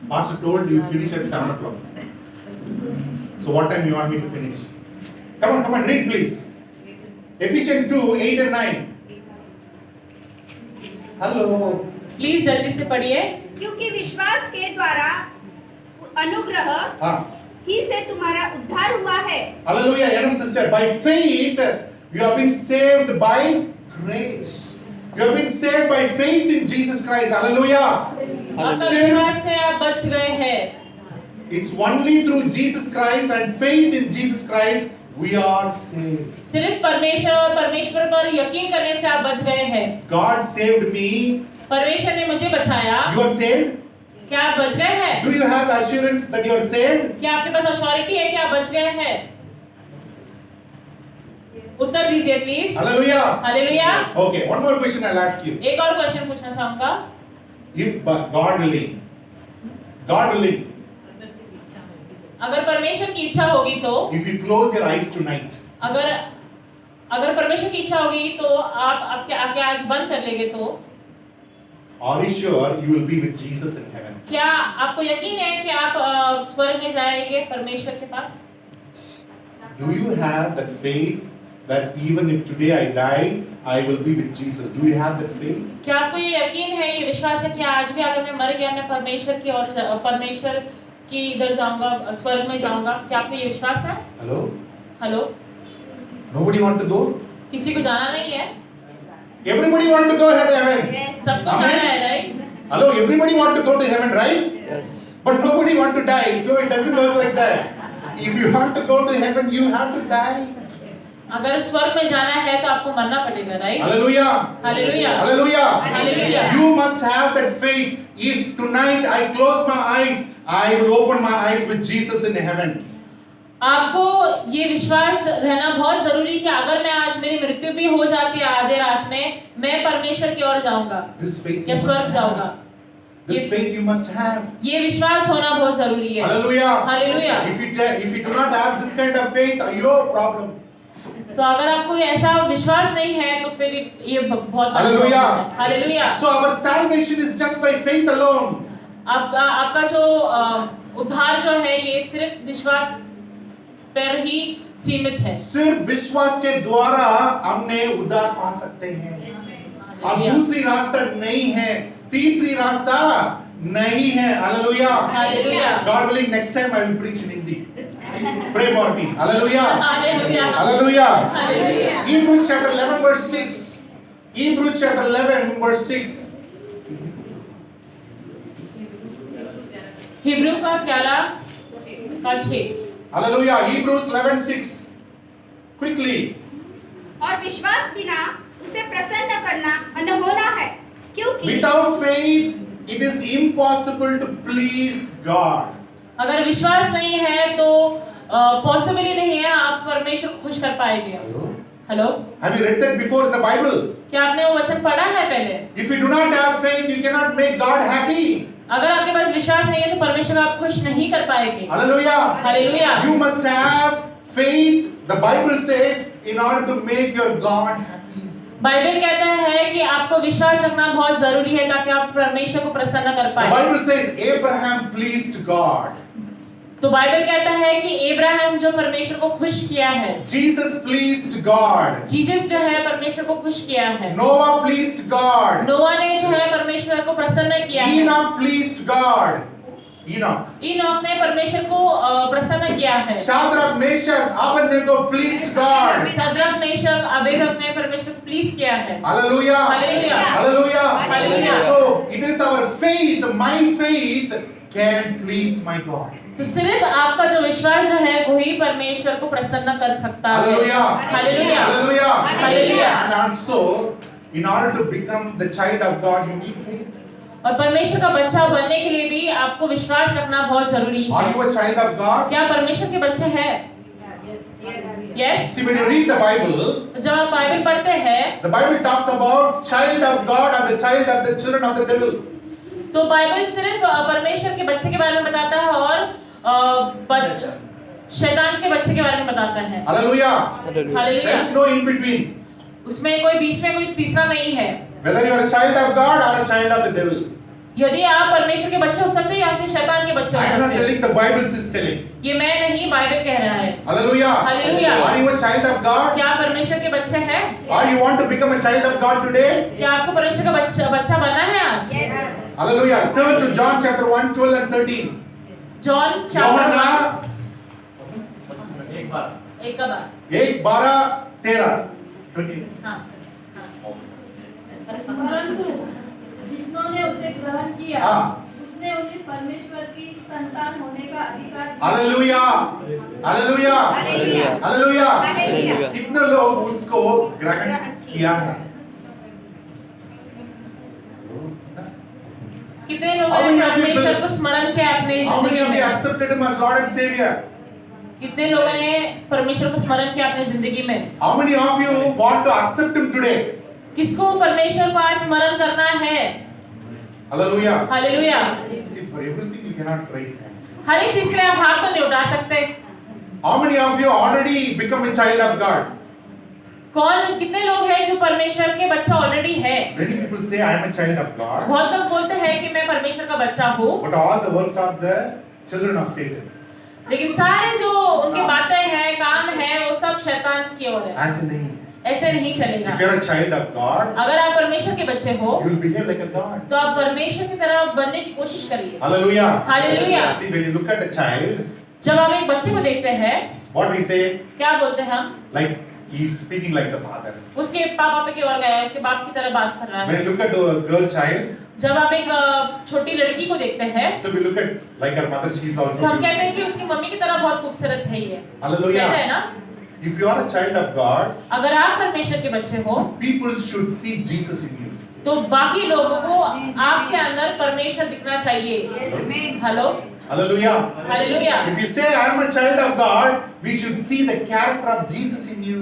Pastor told you finish at 7 o'clock. So what time you want me to finish? Come on, read please. Ephesians 2, 8 and 9. Hello. Please जल्दी से पढ़िए। क्योंकि विश्वास के द्वारा अनुग्रह ही से तुम्हारा उद्धार हुआ है। Hallelujah, young sister. By faith, you have been saved by grace. You have been saved by faith in Jesus Christ. Hallelujah. आपका विश्वास से आप बच गए हैं। It's only through Jesus Christ and faith in Jesus Christ we are saved. सिर्फ परमेश्वर पर यकीन करने से आप बच गए हैं। God saved me. परमेश्वर ने मुझे बचाया। You are saved. क्या आप बच गए हैं? Do you have the assurance that you are saved? क्या आपके पास अश्योरिटी है कि आप बच गए हैं? उत्तर दीजिए please. Hallelujah. Hallelujah. Okay, one more question I'll ask you. एक और क्वेश्चन पूछना चाहूंगा। If God willing, अगर परमेश्वर की इच्छा होगी तो, if you close your eyes tonight, अगर परमेश्वर की इच्छा होगी तो आप क्या आज बंद कर लेंगे तो are you sure you will be with Jesus in heaven? क्या आपको यकीन है कि आप स्वर्ग में जाएंगे परमेश्वर के पास? Do you have that faith that even if today I die, I will be with Jesus? Do you have that faith? क्या आपको ये यकीन है, ये विश्वास है कि आज भी अगर मैं मर गया मैं परमेश्वर की इधर जाऊंगा, स्वर्ग में जाऊंगा? क्या आपको ये विश्वास है? Hello Nobody want to go? किसी को जाना नहीं है? Everybody want to go to heaven. सबको जाना है, right? Hello, everybody want to go to heaven, right? Yes. But nobody want to die. No, it doesn't work like that. If you want to go to heaven, you have to die. अगर स्वर्ग में जाना है तो आपको मरना पड़ेगा, right? Hallelujah. Hallelujah. Hallelujah. Hallelujah. You must have that faith. If tonight I close my eyes, I will open my eyes with Jesus in heaven. आपको ये विश्वास रहना बहुत जरूरी कि अगर मैं आज मेरी मृत्यु भी हो जाती है आधे रात में, मैं परमेश्वर की ओर जाऊंगा या स्वर्ग जाऊंगा। This faith you must have. ये विश्वास होना बहुत जरूरी है। Hallelujah. Hallelujah. If you do not have this kind of faith, your problem. तो अगर आपको ऐसा विश्वास नहीं है तो फिर ये बहुत Hallelujah. Hallelujah. So our salvation is just by faith alone. आपका जो उद्धार जो है ये सिर्फ विश्वास पर ही सीमित है। सिर्फ विश्वास के द्वारा हमने उद्धार पा सकते हैं। अब दूसरी रास्ता नहीं है, तीसरी रास्ता नहीं है। Hallelujah. Hallelujah. God willing, next time I will preach in Hindi. Pray for me. Hallelujah. Hallelujah. Hallelujah. Hallelujah. Hebrews chapter 11 verse 6. Hebrews chapter 11 verse 6. Hebrew का 11 का 6। Hallelujah. Hebrews 11:6. Quickly. और विश्वास बिना उसे प्रसन्न करना अनहोना है, क्योंकि Without faith, it is impossible to please God. अगर विश्वास नहीं है तो पॉसिबल ही नहीं है आप परमेश्वर को खुश कर पाएंगे। Hello, Have you read that before in the Bible? क्या आपने वो वचन पढ़ा है पहले? If you do not have faith, you cannot make God happy. अगर आपके पास विश्वास नहीं है तो परमेश्वर आप खुश नहीं कर पाएंगे। Hallelujah. Hallelujah. You must have faith. The Bible says in order to make your God happy. Bible कहता है कि आपको विश्वास रखना बहुत जरूरी है ताकि आप परमेश्वर को प्रसन्न कर The पाए। Bible says Abraham pleased God. तो बाइबल कहता है कि इब्राहिम जो परमेश्वर को खुश किया है, Jesus pleased God. जीसस जो है परमेश्वर को खुश किया है, Noah pleased God. नोआ ने जो है परमेश्वर को प्रसन्न किया है, Enoch pleased God. इनोक ने परमेश्वर को प्रसन्न किया है, Shadrach, Meshach, Abednego pleased God. Shadrach Meshach Abednego ने परमेश्वर को प्लीज किया है। Hallelujah. Hallelujah. Hallelujah. Hallelujah. So it is our faith, my faith can please my God. तो सिर्फ आपका जो विश्वास जो है वही परमेश्वर को प्रसन्न कर सकता है। Hallelujah. Hallelujah. Hallelujah. Hallelujah. And also, in order to become the child of God, you need faith. और परमेश्वर का बच्चा बनने के लिए भी आपको विश्वास रखना बहुत जरूरी है। Are you a child of God? क्या परमेश्वर के बच्चे हैं? Yes. See, when you read the Bible, जब आप बाइबल पढ़ते हैं the Bible talks about child of God or the child of the children of the devil. तो बाइबल सिर्फ परमेश्वर के बच्चे के बारे में बताता है और शैतान के बच्चे के बारे में बताता है। Hallelujah. Hallelujah. There is no in between. उसमें कोई बीच में कोई तीसरा नहीं है। Whether you are a child of God or a child of the devil. यदि आप परमेश्वर के बच्चे हो सकते हैं या फिर शैतान के बच्चे हो I am not सकते हैं। telling, the Bible is telling. ये मैं नहीं, बाइबल कह रहा है। Hallelujah. Hallelujah. Are you a child of God? क्या आप परमेश्वर के बच्चे हैं? Or you want to become a child of God today? क्या आपको परमेश्वर का बच्चा बनना है आज? Yes. Hallelujah. Turn to John chapter 1, 12 and 13. John यूहन्ना 1:12-13. हाँ। परंतु जिन्होंने उसे ग्रहण किया हाँ। उसने उन्हें परमेश्वर की संतान होने का अधिकार दिया। Hallelujah, hallelujah, hallelujah. Hallelujah. Hallelujah. कितने लोग उसको ग्रहण किया है? कितने लोगों How ने many of you परमेश्वर को स्मरण किया अपने How many जिंदगी of you में? accepted him as Lord and Savior? कितने लोगों ने परमेश्वर को स्मरण किया अपने जिंदगी में? How many of you want to accept him today? किसको परमेश्वर को आज स्मरण करना है? Hallelujah. Hallelujah. See, for everything you cannot raise hand. हर एक चीज के लिए आप हाथ तो नहीं उठा सकते। How many of you already become a child of God? कितने लोग हैं जो परमेश्वर के बच्चा ऑलरेडी है? Many people say I am a child of God, बहुत लोग बोलते हैं कि मैं परमेश्वर का बच्चा हूँ, but all the works of the children of Satan. लेकिन सारे जो उनके बातें हैं, काम है, वो सब शैतान की ओर है। ऐसे नहीं है. ऐसे नहीं चलेगा। If you are a child of God, अगर आप परमेश्वर के बच्चे हो, you will behave like a God. तो आप परमेश्वर की तरह बनने की कोशिश करिए। Hallelujah. Hallelujah. See, when you look at a child, जब आप एक बच्चे को देखते हैं, what we say, क्या बोलते हैं हम? like he is speaking like the father. उसके पापा की ओर गया है, उसके बाप की तरह बात कर रहा When है। you look at the girl child, जब आप एक छोटी लड़की को देखते हैं, so we look at like her mother, she is also तो हम कहते beautiful. हैं कि उसकी मम्मी की तरह बहुत खूबसूरत है ये। कहते हैं Hallelujah. ना? If you are a child of God, अगर आप परमेश्वर के बच्चे हो, people should see Jesus in you. तो बाकी लोगों को आपके अंदर परमेश्वर दिखना चाहिए। Amen. Hello, Hallelujah. Hallelujah. If you say I am a child of God, we should see the character of Jesus in you.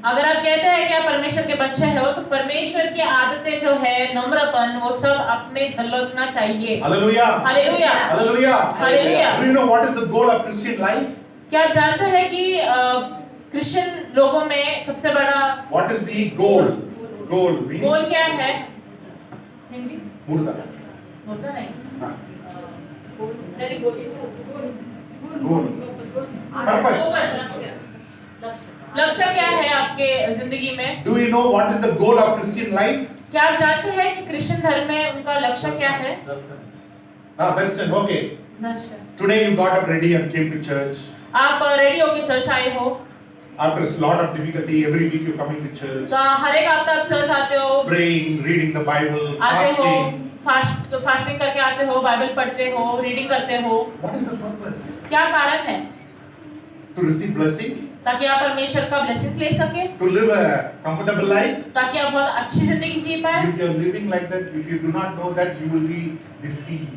अगर आप कहते हैं कि आप परमेश्वर के बच्चे हो, तो परमेश्वर की आदतें जो है, नम्रपन, वो सब आप में झलकना चाहिए। Hallelujah. Hallelujah. Hallelujah. Hallelujah. Do you know what is the goal of Christian life? क्या आप जानते हैं कि क्रिश्चियन लोगों में सबसे बड़ा What is the goal? Goal goal means क्या है? हिंदी murda. होता नहीं। हाँ. Very good. Goal. Purpose. लक्ष्य क्या है आपके जिंदगी में? Do you know what is the goal of Christian life? क्या आप जानते हैं कि क्रिश्चियन धर्म में उनका लक्ष्य क्या है? Darshan. Okay. Darshan. Today you got up ready and came to church. आप रेडी होके चर्च आए हो, After a lot of difficulty, every week you're coming to church, तो हर एक हफ्ता आप चर्च आते हो, praying, reading the Bible, आते हो, fasting. फास्टिंग करके आते हो, बाइबल पढ़ते हो, रीडिंग करते हो। What is the purpose? क्या कारण है? To receive blessing, ताकि आप परमेश्वर का ब्लेसिंग्स ले सके, to live a comfortable life. ताकि आप बहुत अच्छी जिंदगी जी पाए। If you're living like that, if you do not know that, you will be deceived.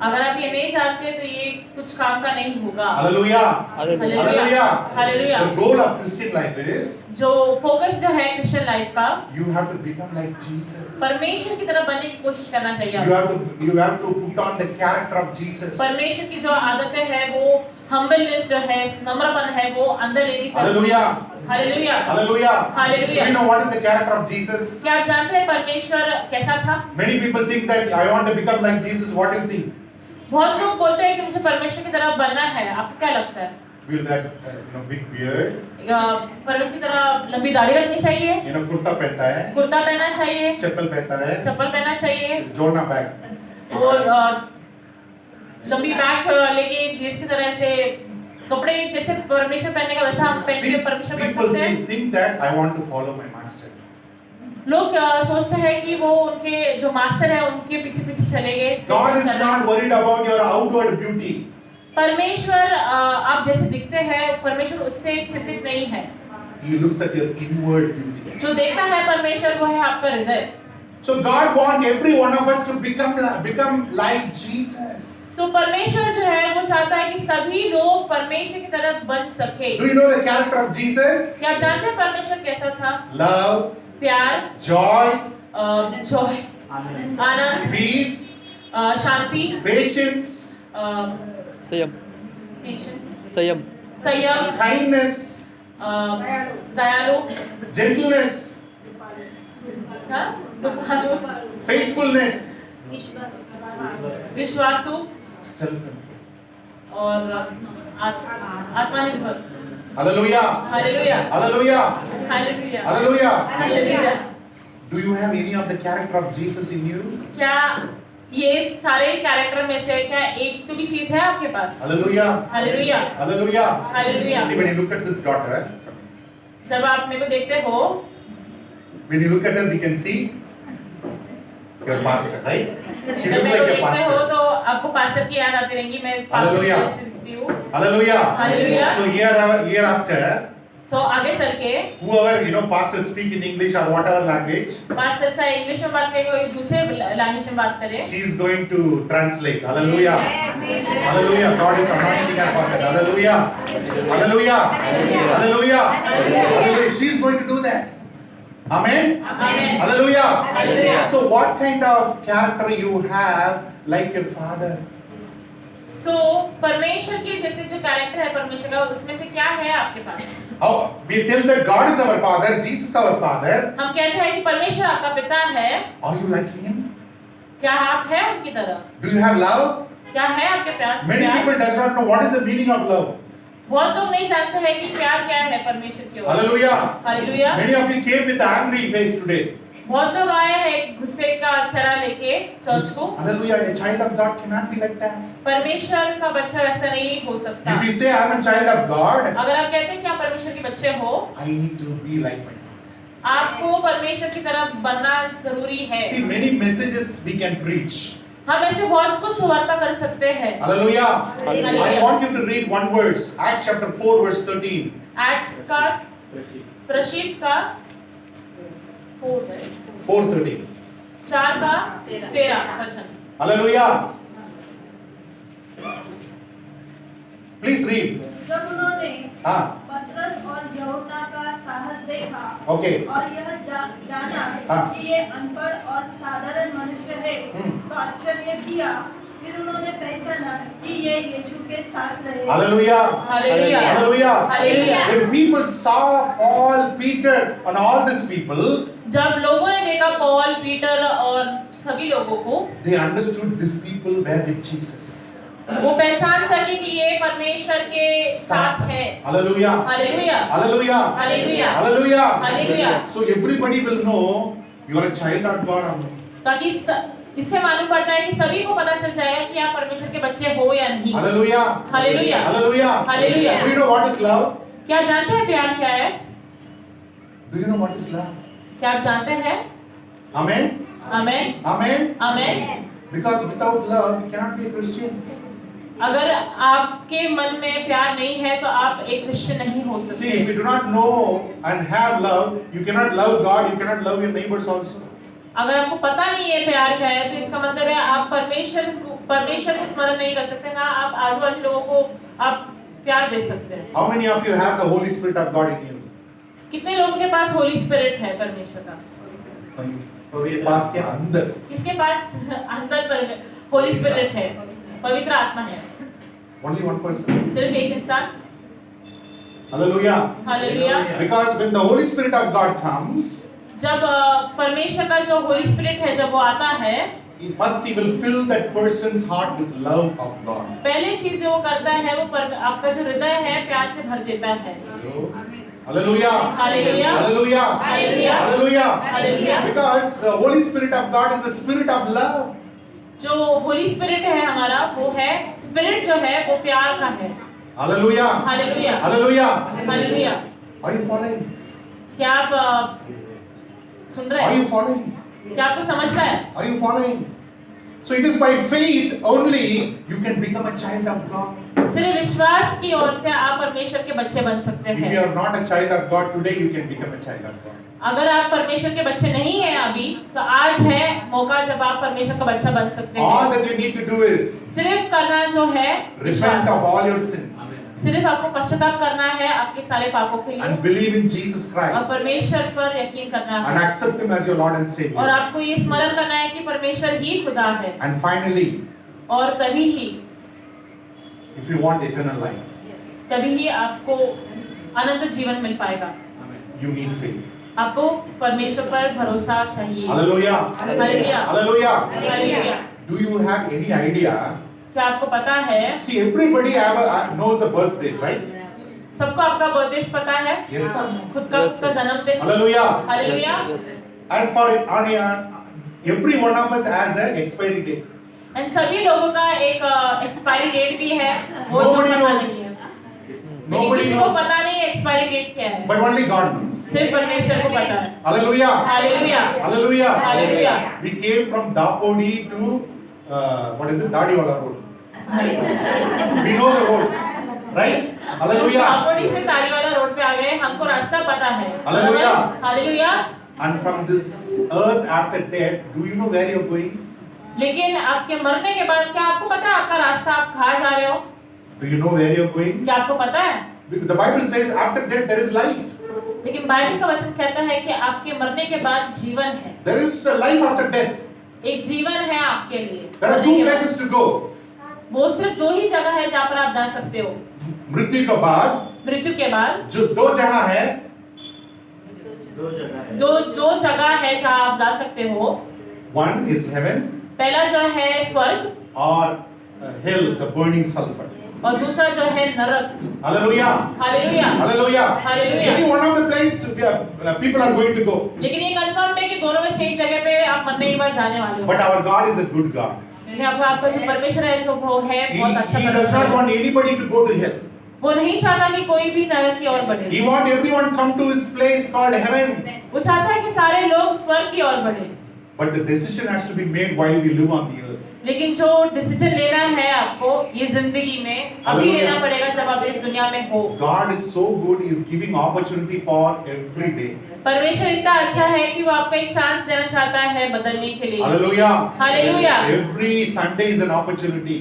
अगर आप ये नहीं जानते तो ये कुछ काम का नहीं होगा। Hallelujah. Hallelujah. Hallelujah. The goal of Christian life is जो फोकस जो है क्रिश्चियन लाइफ का, you have to become like Jesus. परमेश्वर की तरह बनने की कोशिश करना चाहिए You आपको। have to put on the character of Jesus. परमेश्वर की जो आदतें हैं वो हम्बलनेस जो है, नम्रपन है, वो अंदर लेनी चाहिए। Hallelujah. Hallelujah. Hallelujah. Hallelujah. Do you know what is the character of Jesus? क्या आप जानते हैं परमेश्वर कैसा था? Many people think that I want to become like Jesus. What do you think? बहुत लोग बोलते हैं कि मुझे परमेश्वर की तरह बनना है। आपको क्या लगता है? Will that big beard? परमेश्वर की तरह लंबी दाढ़ी रखनी चाहिए, कुर्ता पहनता है, कुर्ता पहनना चाहिए, चप्पल पहनता है, चप्पल पहनना चाहिए, जोड़ना बैग, और लंबी बैग लेके जींस की तरह से कपड़े जैसे परमेश्वर पहनने का वैसा हम पहन के परमेश्वर पहन People सकते हैं। think that I want to follow my master. लोग सोचते हैं कि वो उनके जो मास्टर है उनके पीछे पीछे चलेंगे। God is not worried about your outward beauty. परमेश्वर आप जैसे दिखते हैं, परमेश्वर उससे चिंतित नहीं है। He looks at your inward beauty. जो देखता है परमेश्वर वो है आपका हृदय। So God wants every one of us to become like Jesus. तो परमेश्वर जो है वो चाहता है कि सभी लोग परमेश्वर की तरफ बन सके। Do you know the character of Jesus? क्या आप जानते हैं परमेश्वर कैसा था? Love, प्यार, joy, जॉय, आनंद, peace, शांति, patience, संयम, patience, संयम, संयम, kindness, दयालु, gentleness, हाँ, दयालु, faithfulness. विश्वासु self control. और आत्मनिर्भर। Hallelujah. Hallelujah Hallelujah. Hallelujah Hallelujah. Hallelujah. Do you have any of the character of Jesus in you? क्या ये सारे कैरेक्टर में से क्या एक तो भी चीज है आपके पास? Hallelujah. Hallelujah Hallelujah. Hallelujah. See, when you look at this daughter, जब आप मेरे को देखते हो, when you look at her, we can see your pastor, right? She जब looks मेरे को like a देखते हो pastor. तो आपको पास्टर की याद आती रहेंगी। मैं पास्टर हालेलुया। जैसे दिखती हूँ। Hallelujah. Hallelujah. So year after, सो आगे चल के whoever pastors speak in English or whatever language, pastor चाहे इंग्लिश में बात करे कोई दूसरे लैंग्वेज में बात करे, she is going to translate. Hallelujah. Hallelujah. God is anointing her for that. Hallelujah. Hallelujah. Hallelujah. Hallelujah. She is going to do that. Amen. Amen. Hallelujah. Hallelujah. So what kind of character you have like your father? सो परमेश्वर के जैसे जो character है परमेश्वर का, उसमें से क्या है आपके पास? How we tell that God is our father, Jesus is our father. हम कहते हैं कि परमेश्वर आपका पिता है। Are you like him? क्या आप हैं उनकी तरह? Do you have love? क्या है आपके प्यार? Many people does not know what is the meaning of love. बहुत लोग नहीं जानते हैं कि प्यार क्या है परमेश्वर की ओर। Hallelujah. Hallelujah. Many of you came with angry face today. बहुत लोग आए हैं गुस्से का चेहरा लेके चर्च को। Hallelujah. A child of God cannot be like that. परमेश्वर का बच्चा वैसा नहीं हो सकता। If you say I am a child of God, अगर आप कहते हैं कि आप परमेश्वर के बच्चे हो, I need to be like my father. आपको परमेश्वर की तरह बनना जरूरी है। See, many messages we can preach. हम ऐसे बहुत कुछ सुवार्ता कर सकते हैं। Hallelujah. Hallelujah. I want you to read one verse, Acts chapter 4 verse 13. Acts का प्रशीत का 4:13. 4 का 13 वचन। Hallelujah. Please read. जब उन्होंने हाँ. पतरस और यूहन्ना का साहस देखा Okay. और यह जाना हाँ. कि ये अनपढ़ और साधारण मनुष्य है, तो आश्चर्य किया। फिर उन्होंने पहचाना कि ये यीशु के साथ रहे। Hallelujah. Hallelujah Hallelujah. Hallelujah. When people saw Paul, Peter, and all these people, जब लोगों ने देखा पॉल, पीटर और सभी लोगों को, they understood these people were with Jesus. वो पहचान सके कि ये परमेश्वर के साथ है। Hallelujah. Hallelujah Hallelujah. Hallelujah Hallelujah. Hallelujah. So everybody will know you are a child of God or not. ताकि इससे मालूम पड़ता है कि सभी को पता चल जाएगा कि आप परमेश्वर के बच्चे हो या नहीं। Hallelujah. Hallelujah Hallelujah. Hallelujah. Do you know what is love? क्या आप जानते हैं प्यार क्या है? Do you know what is love? क्या आप जानते हैं? Amen. Amen Amen. Amen. Because without love, you cannot be a Christian. अगर आपके मन में प्यार नहीं है तो आप एक क्रिश्चियन नहीं हो See, सकते। if you do not know and have love, you cannot love God, you cannot love your neighbors also. अगर आपको पता नहीं है प्यार क्या है तो इसका मतलब है आप परमेश्वर को स्मरण नहीं कर सकते, ना आप आजू बाजू लोगों को आप प्यार दे सकते हैं। How many of you have the Holy Spirit of God in you? कितने लोगों के पास होली स्पिरिट है परमेश्वर का? उसके पास के अंदर. किसके पास अंदर होली स्पिरिट है, पवित्र आत्मा है? Only one person. सिर्फ एक इंसान। Hallelujah. Hallelujah. Because when the Holy Spirit of God comes, जब परमेश्वर का जो होली स्पिरिट है जब वो आता है, first he will fill that person's heart with love of God. पहली चीज जो वो करता है वो आपका जो हृदय है प्यार से भर देता है। Hallelujah. Hallelujah Hallelujah. Hallelujah Hallelujah. Hallelujah. Because the Holy Spirit of God is the spirit of love. जो होली स्पिरिट है हमारा वो है स्पिरिट जो है वो प्यार का है। Hallelujah. Hallelujah Hallelujah. Hallelujah. Are you following? क्या आप सुन रहे Are you हैं? following? क्या आपको समझ रहा है? Are you following? So it is by faith only you can become a child of God. सिर्फ विश्वास की ओर से आप परमेश्वर के बच्चे बन सकते If you हैं। are not a child of God today, you can become a child of God. अगर आप परमेश्वर के बच्चे नहीं हैं अभी तो आज है मौका जब आप परमेश्वर का बच्चा बन सकते All हैं। that you need to do is सिर्फ करना जो है repent विश्वास, of all your sins सिर्फ आपको पश्चाताप करना है आपके सारे पापों के लिए and believe in Jesus और Christ परमेश्वर पर यकीन करना and है accept Him as your Lord and और Savior. आपको ये स्मरण करना है कि परमेश्वर ही खुदा है And finally, और तभी ही if you want eternal life, आपको अनंत जीवन मिल पाएगा। you need faith. आपको परमेश्वर पर भरोसा चाहिए। Hallelujah. Hallelujah. Hallelujah. Hallelujah. Do you have any idea? क्या आपको पता है? See, everybody knows the birth date, right? सबको आपका बर्थडे पता है? Yes, sir. खुद का Yes, yes. जन्मदिन। Hallelujah. Hallelujah. Yes. And for every one of us has an expiry date. And सभी लोगों का एक एक्सपायरी डेट भी है, वो जो Nobody पता knows. नहीं है। लेकिन Nobody किसी को knows, पता नहीं एक्सपायरी डेट क्या है, but only God knows. सिर्फ परमेश्वर को पता है। Hallelujah. Hallelujah. Hallelujah. Hallelujah. We came from Dapodi to what is it? Dadiwala Road. We know the road, right? Hallelujah. Dapodi से ताड़ीवाला रोड पे आ गए, हमको रास्ता पता है। Hallelujah. Hallelujah. And from this earth after death, do you know where you're going? लेकिन आपके मरने के बाद क्या आपको पता है आपका रास्ता आप कहाँ जा रहे हो? Do you know where you're going? क्या आपको पता है? Because the Bible says after death there is life. लेकिन बाइबल का वचन कहता है कि आपके मरने के बाद जीवन है। There is a life after death. एक जीवन है आपके लिए। There are two places to go. वो सिर्फ दो ही जगह है जहाँ पर आप जा सकते हो। मृत्यु के बाद मृत्यु के बाद जो दो जगह है, दो जगह है जहाँ आप जा सकते हो। one is heaven पहला जो है स्वर्ग or hell, the burning sulfur. और दूसरा जो है नरक। Hallelujah. Hallelujah. Hallelujah. Hallelujah. Any one of the place people are going to go. लेकिन ये कंफर्म है कि दोनों में से एक जगह पे आप मरने के बाद जाने वाले हो। But our God is a good God. लेकिन आपका जो परमेश्वर है जो वो है बहुत अच्छा He does परमेश्वर not है। want anybody to go to hell. वो नहीं चाहता कि कोई भी नरक की ओर बढ़े। He wants everyone come to his place called heaven. वो चाहता है कि सारे लोग स्वर्ग की ओर बढ़े। But the decision has to be made while we live on the earth. लेकिन जो डिसीजन लेना है आपको ये जिंदगी में अभी Hallelujah. लेना पड़ेगा जब आप इस दुनिया में हो। God is so good, He is giving opportunity for every day. परमेश्वर इतना अच्छा है कि वो आपको एक चांस देना चाहता है बदलने के लिए। Hallelujah. Hallelujah. Every Sunday is an opportunity.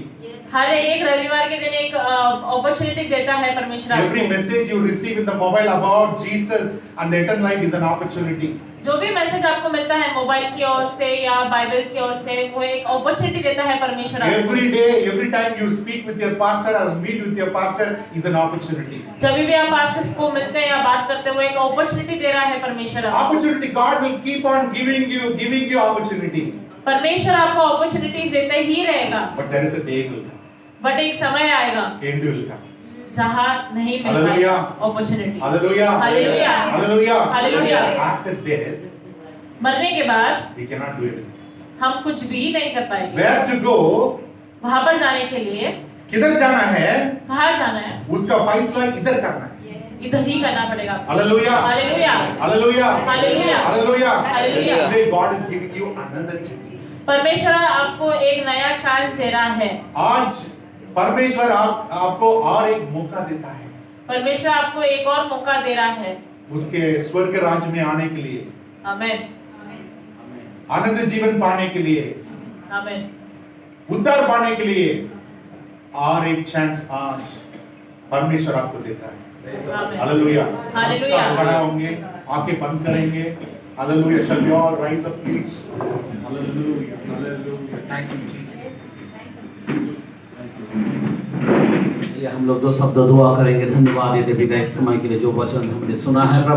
हर एक रविवार के दिन एक अपॉर्चुनिटी देता है परमेश्वर Every आपको। message you receive in the mobile about Jesus and the eternal life is an opportunity. जो भी मैसेज आपको मिलता है मोबाइल की ओर से या बाइबल की ओर से वो एक अपॉर्चुनिटी देता है परमेश्वर आपको। Every day, every time you speak with your pastor or meet with your pastor is an opportunity. जब भी आप पास्टर्स को मिलते हैं या बात करते हुए एक अपॉर्चुनिटी दे रहा है परमेश्वर आपको। Opportunity, God will keep on giving you opportunity. परमेश्वर आपको अपॉर्चुनिटीज देते ही रहेगा। But there is a day will come. But एक समय आएगा End will come. जहाँ नहीं मिल Hallelujah. पाएगा opportunity. Hallelujah. Hallelujah. Hallelujah. Hallelujah. After death, मरने के बाद we cannot do anything. हम कुछ भी नहीं कर पाएंगे। Where to go? वहाँ पर जाने के लिए किधर जाना है? कहाँ जाना है? उसका फैसला इधर करना है. इधर ही करना पड़ेगा। Hallelujah. Hallelujah. Hallelujah. Hallelujah. Hallelujah. Hallelujah. Today God is giving you another chance. परमेश्वर आपको एक नया चांस दे रहा है। आज परमेश्वर आपको और एक मौका देता है. परमेश्वर आपको एक और मौका दे रहा है उसके स्वर्ग राज्य में आने के लिए, आमेन आनंद जीवन पाने के लिए, आमेन उद्धार पाने के लिए और एक चांस आज परमेश्वर आपको देता है. Amen hallelujah. हालेलुया. सब खड़ा होंगे, आंखें बंद करेंगे. Hallelujah. Shall we all rise up please? Hallelujah. Hallelujah. Thank you Jesus. ये हम लोग दो शब्द दुआ करेंगे. धन्यवाद ये देवी का इस समय के लिए जो वचन हमने सुना है.